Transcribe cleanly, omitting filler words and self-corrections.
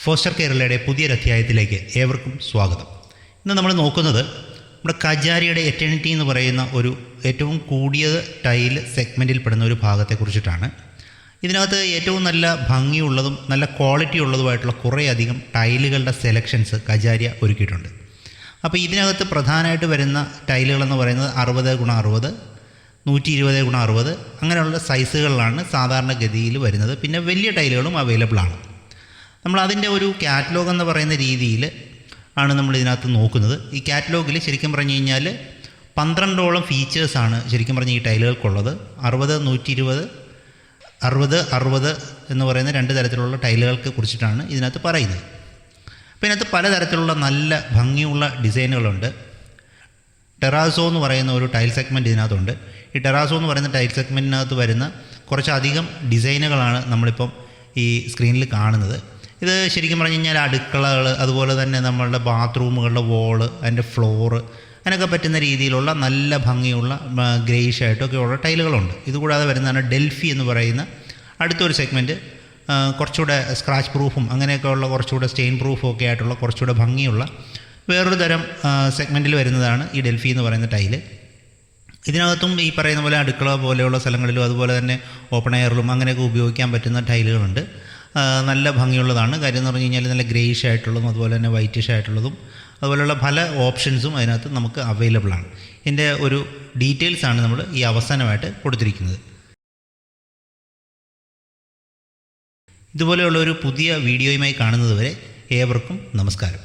Foster കേരളയുടെ പുതിയൊരു അധ്യായത്തിലേക്ക് ഏവർക്കും സ്വാഗതം. ഇന്ന് നമ്മൾ നോക്കുന്നത് നമ്മുടെ കജാരിയുടെ എറ്റേണിറ്റി എന്ന് പറയുന്ന ഒരു ഏറ്റവും കൂടിയ ടൈൽ സെഗ്മെൻറ്റിൽ പെടുന്ന ഒരു ഭാഗത്തെക്കുറിച്ചിട്ടാണ്. ഇതിനകത്ത് ഏറ്റവും നല്ല ഭംഗിയുള്ളതും നല്ല ക്വാളിറ്റി ഉള്ളതുമായിട്ടുള്ള കുറേയധികം ടൈലുകളുടെ സെലക്ഷൻസ് കജാരിയ ഒരുക്കിയിട്ടുണ്ട്. അപ്പോൾ ഇതിനകത്ത് പ്രധാനമായിട്ട് വരുന്ന ടൈലുകളെന്ന് പറയുന്നത് 60x60, 120x60 അങ്ങനെയുള്ള സൈസുകളിലാണ് സാധാരണഗതിയിൽ വരുന്നത്. പിന്നെ വലിയ ടൈലുകളും അവൈലബിൾ ആണ്. നമ്മൾ അതിൻ്റെ ഒരു കാറ്റലോഗ് എന്ന് പറയുന്ന രീതിയിൽ ആണ് നമ്മൾ ഇതിനകത്ത് നോക്കുന്നത്. ഈ കാറ്റലോഗിൽ ശരിക്കും പറഞ്ഞു കഴിഞ്ഞാൽ 12ഓളം ഫീച്ചേഴ്സാണ് ശരിക്കും പറഞ്ഞ് ഈ ടൈലുകൾക്കുള്ളത്. 60, 120, 60 എന്ന് പറയുന്ന രണ്ട് തരത്തിലുള്ള ടൈലുകൾക്ക് കുറിച്ചിട്ടാണ് ഇതിനകത്ത് പറയുന്നത്. അപ്പോൾ ഇതിനകത്ത് പലതരത്തിലുള്ള നല്ല ഭംഗിയുള്ള ഡിസൈനുകളുണ്ട്. ടെറാസോ എന്ന് പറയുന്ന ഒരു ടൈൽ സെഗ്മെൻറ്റ് ഇതിനകത്തുണ്ട്. ഈ ടെറാസോ എന്ന് പറയുന്ന ടൈൽ സെഗ്മെൻറ്റിനകത്ത് വരുന്ന കുറച്ചധികം ഡിസൈനുകളാണ് നമ്മളിപ്പം ഈ സ്ക്രീനിൽ കാണുന്നത്. ഇത് ശരിക്കും പറഞ്ഞു കഴിഞ്ഞാൽ അടുക്കളകൾ, അതുപോലെ തന്നെ നമ്മളുടെ ബാത്റൂമുകളുടെ വോള്, അതിൻ്റെ ഫ്ലോറ്, അതിനൊക്കെ പറ്റുന്ന രീതിയിലുള്ള നല്ല ഭംഗിയുള്ള ഗ്രേയിഷ് ആയിട്ടൊക്കെ ഉള്ള ടൈലുകളുണ്ട്. ഇതുകൂടാതെ വരുന്നതാണ് ഡെൽഫി എന്ന് പറയുന്ന അടുത്തൊരു സെഗ്മെൻറ്റ്. കുറച്ചുകൂടെ സ്ക്രാച്ച് പ്രൂഫും അങ്ങനെയൊക്കെ ഉള്ള കുറച്ചുകൂടെ സ്റ്റെയിൻ പ്രൂഫും ഒക്കെ ആയിട്ടുള്ള കുറച്ചുകൂടെ ഭംഗിയുള്ള വേറൊരു തരം സെഗ്മെൻറ്റിൽ വരുന്നതാണ് ഈ ഡെൽഫി എന്ന് പറയുന്ന ടൈല്. ഇതിനകത്തും ഈ പറയുന്ന പോലെ അടുക്കള പോലെയുള്ള സ്ഥലങ്ങളിലും അതുപോലെ തന്നെ ഓപ്പൺ എയറിലും അങ്ങനെയൊക്കെ ഉപയോഗിക്കാൻ പറ്റുന്ന ടൈലുകളുണ്ട്. നല്ല ഭംഗിയുള്ളതാണ്. കാര്യം എന്ന് പറഞ്ഞു കഴിഞ്ഞാൽ നല്ല ഗ്രേയിഷ് ആയിട്ടുള്ളതും അതുപോലെ തന്നെ വൈറ്റിഷ് ആയിട്ടുള്ളതും അതുപോലെയുള്ള പല ഓപ്ഷൻസും അതിനകത്ത് നമുക്ക് അവൈലബിൾ ആണ്. ഇതിൻ്റെ ഒരു ഡീറ്റെയിൽസാണ് നമ്മൾ ഈ അവസാനമായിട്ട് കൊടുത്തിരിക്കുന്നത്. ഇതുപോലെയുള്ള ഒരു പുതിയ വീഡിയോയുമായി കാണുന്നത് വരെ ഏവർക്കും നമസ്കാരം.